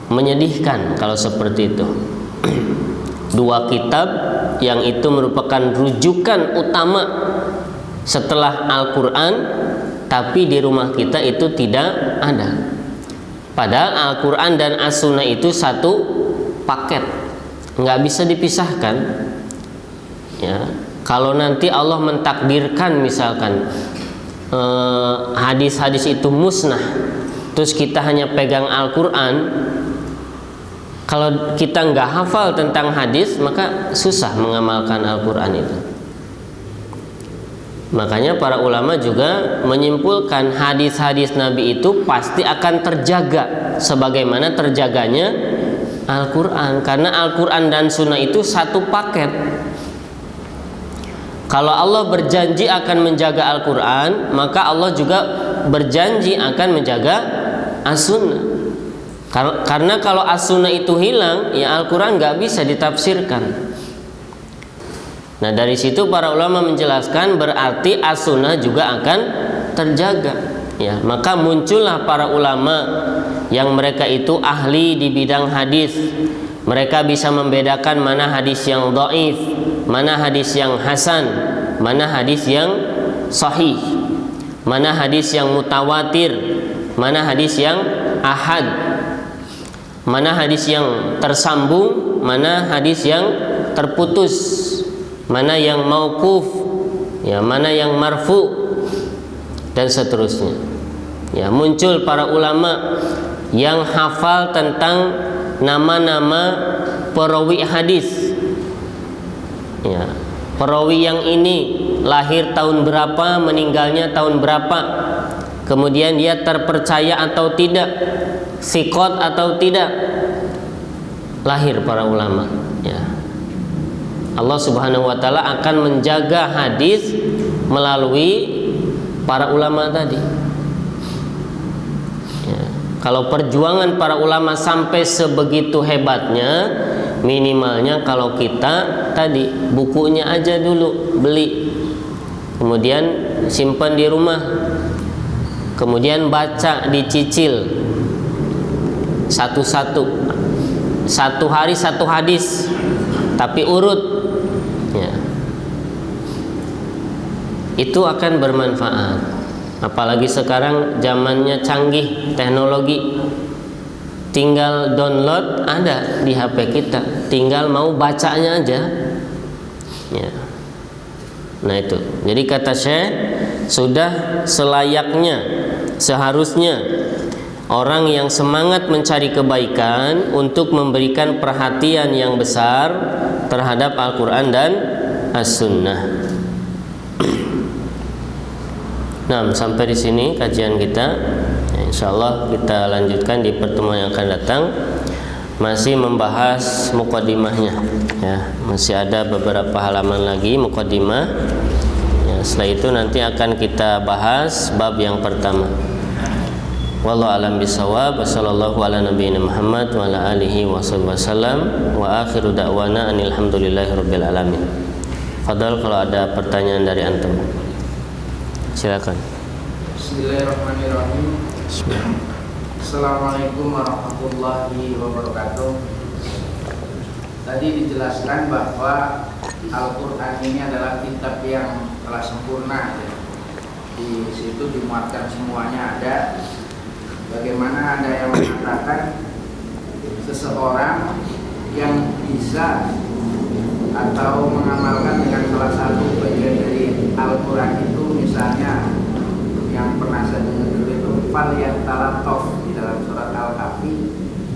menyedihkan kalau seperti itu. Dua kitab yang itu merupakan rujukan utama setelah Al-Quran, tapi di rumah kita itu tidak ada. Padahal Al-Quran dan As-Sunnah itu satu paket, nggak bisa dipisahkan. Ya, kalau nanti Allah mentakdirkan misalkan hadis-hadis itu musnah, terus kita hanya pegang Al-Quran, kalau kita nggak hafal tentang hadis, maka susah mengamalkan Al-Quran itu. Makanya para ulama juga menyimpulkan hadis-hadis Nabi itu pasti akan terjaga sebagaimana terjaganya Al-Quran, karena Al-Quran dan Sunnah itu satu paket. Kalau Allah berjanji akan menjaga Al-Quran, maka Allah juga berjanji akan menjaga As-Sunnah. Karena kalau As-Sunnah itu hilang, ya Al-Quran nggak bisa ditafsirkan. Nah, dari situ para ulama menjelaskan berarti As-Sunnah juga akan terjaga. Ya, maka muncullah para ulama yang mereka itu ahli di bidang hadis. Mereka bisa membedakan mana hadis yang dhaif, mana hadis yang hasan, mana hadis yang sahih, mana hadis yang mutawatir, mana hadis yang ahad, mana hadis yang tersambung, mana hadis yang terputus, mana yang mauquf, ya, mana yang marfu, dan seterusnya. Ya, muncul para ulama yang hafal tentang nama-nama perawi hadis. Ya, perawi yang ini lahir tahun berapa, meninggalnya tahun berapa, kemudian dia terpercaya atau tidak, thiqat atau tidak, lahir para ulama. Ya, Allah Subhanahu wa taala akan menjaga hadis melalui para ulama tadi. Ya. Kalau perjuangan para ulama sampai sebegitu hebatnya, minimalnya kalau kita tadi bukunya aja dulu beli, kemudian simpan di rumah, kemudian baca, dicicil satu-satu, satu hari satu hadis, tapi urut, ya. Itu akan bermanfaat. Apalagi sekarang zamannya canggih teknologi, tinggal download ada di HP kita, tinggal mau bacanya aja, ya. Nah itu, jadi kata Syekh, sudah selayaknya, seharusnya orang yang semangat mencari kebaikan untuk memberikan perhatian yang besar terhadap Al-Quran dan As-Sunnah. Nah, sampai di sini kajian kita. Insya Allah kita lanjutkan di pertemuan yang akan datang, masih membahas muqaddimahnya, ya. Masih ada beberapa halaman lagi muqaddimah, ya. Setelah itu nanti akan kita bahas bab yang pertama. Wallahu a'lam bishawab. Wassallallahu ala nabiyina Muhammad wa ala alihi wasallam. Wa akhiru da'wana anil hamdulillahirabbil alamin. Fadal, kalau ada pertanyaan dari antum, silakan. Bismillahirrahmanirrahim. Assalamualaikum warahmatullahi wabarakatuh. Tadi dijelaskan bahwa Al-Quran ini adalah kitab yang telah sempurna, ya. Di situ dimuatkan semuanya ada. Bagaimana ada yang mengatakan seseorang yang bisa atau mengamalkan dengan salah satu bagian dari Al-Quran itu, misalnya yang pernah saya dengar dulu itu fal yang talatof di dalam surat Al-Kahfi,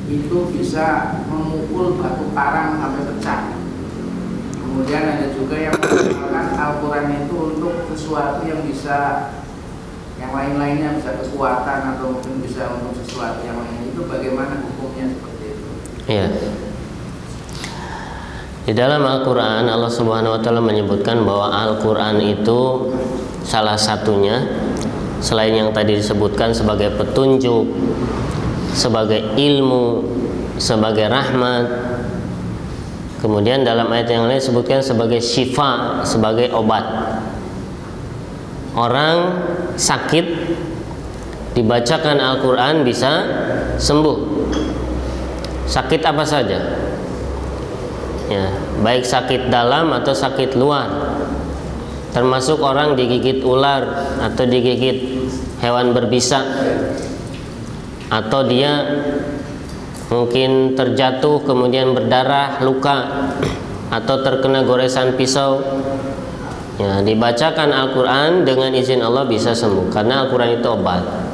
itu bisa memukul batu karang sampai pecah. Kemudian ada juga yang mengamalkan Al-Quran itu untuk sesuatu yang bisa, yang lain-lainnya, bisa kekuatan atau mungkin bisa untuk sesuatu yang lain. Itu bagaimana hukumnya seperti itu? Iya. Di dalam Al-Quran Allah Subhanahu wa Ta'ala menyebutkan bahwa Al-Quran itu salah satunya, selain yang tadi disebutkan sebagai petunjuk, sebagai ilmu, sebagai rahmat, kemudian dalam ayat yang lain disebutkan sebagai syifa, sebagai obat. Orang sakit dibacakan Al-Quran bisa sembuh. Sakit apa saja, ya, baik sakit dalam atau sakit luar, termasuk orang digigit ular atau digigit hewan berbisa, atau dia mungkin terjatuh kemudian berdarah, luka, atau terkena goresan pisau, ya, dibacakan Al-Quran dengan izin Allah bisa sembuh, karena Al-Quran itu obat.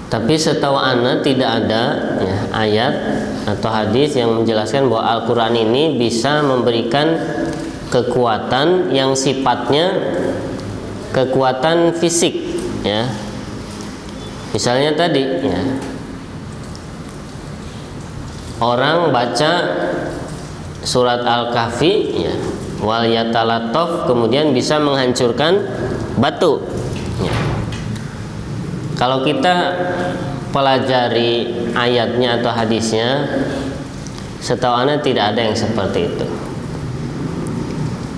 Tapi setahu ana tidak ada, ya, ayat atau hadis yang menjelaskan bahwa Al-Quran ini bisa memberikan kekuatan yang sifatnya kekuatan fisik, ya. Misalnya tadi, ya, orang baca surat Al-Kahfi, ya, wal yatalattof, kemudian bisa menghancurkan batu, ya. Kalau kita pelajari ayatnya atau hadisnya, setahu ana tidak ada yang seperti itu,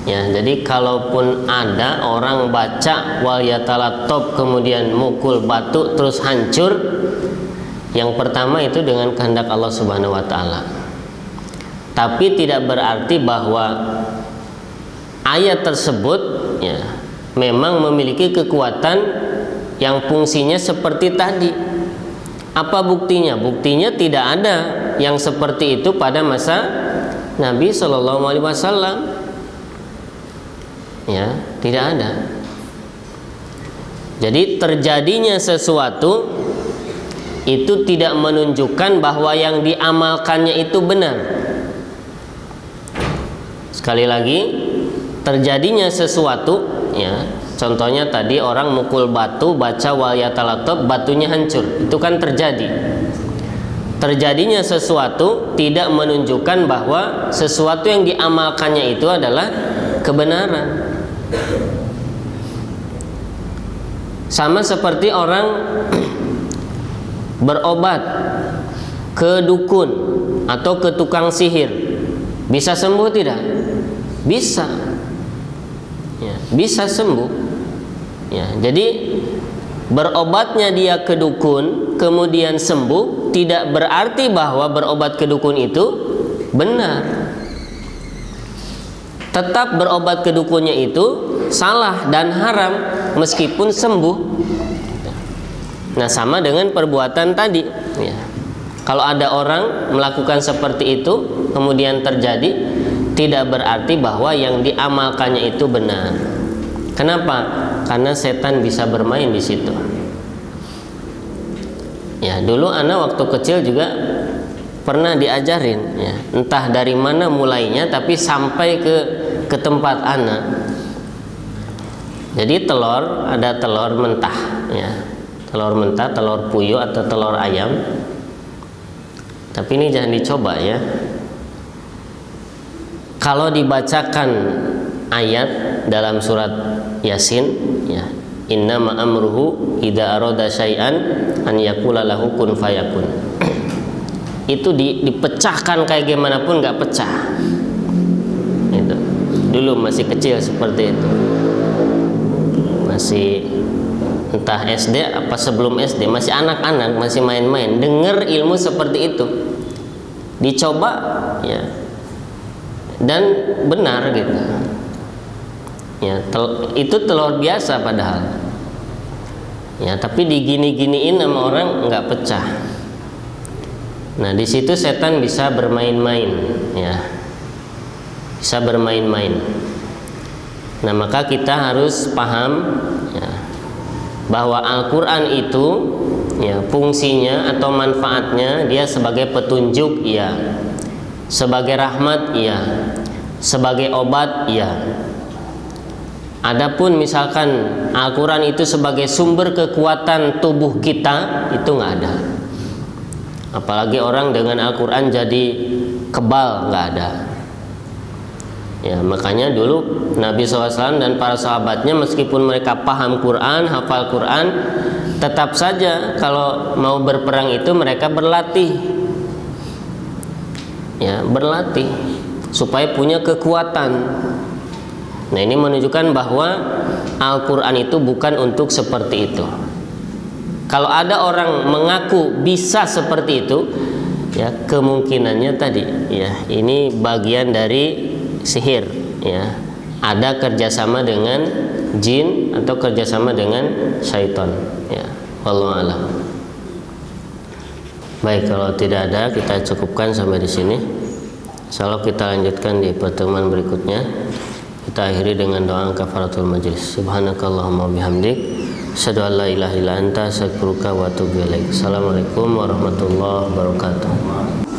ya. Jadi kalaupun ada orang baca wal yatalattof kemudian mukul batu terus hancur, yang pertama itu dengan kehendak Allah Subhanahu wa Ta'ala. Tapi tidak berarti bahwa ayat tersebut, ya, memang memiliki kekuatan yang fungsinya seperti tadi. Apa buktinya? Buktinya tidak ada yang seperti itu pada masa Nabi Shallallahu Alaihi Wasallam, ya, tidak ada. Jadi terjadinya sesuatu itu tidak menunjukkan bahwa yang diamalkannya itu benar. Sekali lagi, terjadinya sesuatu, ya, contohnya tadi orang mukul batu, baca wal yatalattof, batunya hancur, itu kan terjadi. Terjadinya sesuatu tidak menunjukkan bahwa sesuatu yang diamalkannya itu adalah kebenaran. Sama seperti orang berobat ke dukun atau ke tukang sihir, bisa sembuh tidak? Bisa, ya, bisa sembuh. Ya, jadi berobatnya dia ke dukun kemudian sembuh tidak berarti bahwa berobat ke dukun itu benar. Tetap berobat ke dukunnya itu salah dan haram meskipun sembuh. Nah, sama dengan perbuatan tadi, ya. Kalau ada orang melakukan seperti itu kemudian terjadi, tidak berarti bahwa yang diamalkannya itu benar. Kenapa? Karena setan bisa bermain di situ. Ya, dulu anak waktu kecil juga pernah diajarin, ya, entah dari mana mulainya, tapi sampai ke tempat anak. Jadi telur, ada telur mentah, ya, telur mentah, telur puyuh atau telur ayam. Tapi ini jangan dicoba, ya. Kalau dibacakan ayat dalam surat Yasin, ya, innama amruhu idza arada syai'an an yaqula lahu kun fayakun. Itu dipecahkan kayak gimana pun nggak pecah. Itu dulu masih kecil seperti itu, masih entah SD apa sebelum SD, masih anak-anak, masih main-main, dengar ilmu seperti itu, dicoba, ya, dan benar gitu. Ya, itu telur biasa padahal. Ya, tapi digini-giniin sama orang nggak pecah. Nah, di situ setan bisa bermain-main, ya, bisa bermain-main. Nah, maka kita harus paham, ya, bahwa Al-Quran itu, ya, fungsinya atau manfaatnya dia sebagai petunjuk, ya, sebagai rahmat, ya, sebagai obat, ya. Adapun misalkan Al-Quran itu sebagai sumber kekuatan tubuh kita, itu nggak ada. Apalagi orang dengan Al-Quran jadi kebal, nggak ada. Ya, makanya dulu Nabi SAW dan para sahabatnya meskipun mereka paham Quran, hafal Quran, tetap saja kalau mau berperang itu mereka berlatih, ya, berlatih supaya punya kekuatan. Nah, ini menunjukkan bahwa Al-Quran itu bukan untuk seperti itu. Kalau ada orang mengaku bisa seperti itu, ya, kemungkinannya tadi, ya, ini bagian dari sihir, ya, ada kerjasama dengan jin atau kerjasama dengan syaitan, ya. Wallahu a'lam. Baik, kalau tidak ada kita cukupkan sampai di sini. Insyaallah kita lanjutkan di pertemuan berikutnya. Kita akhiri dengan doa kafaratul majlis. Subhanakallahumma bihamdik, asyhadu an la ilaha illa anta, astaghfiruka wa atubu ilaik. Assalamualaikum warahmatullahi wabarakatuh.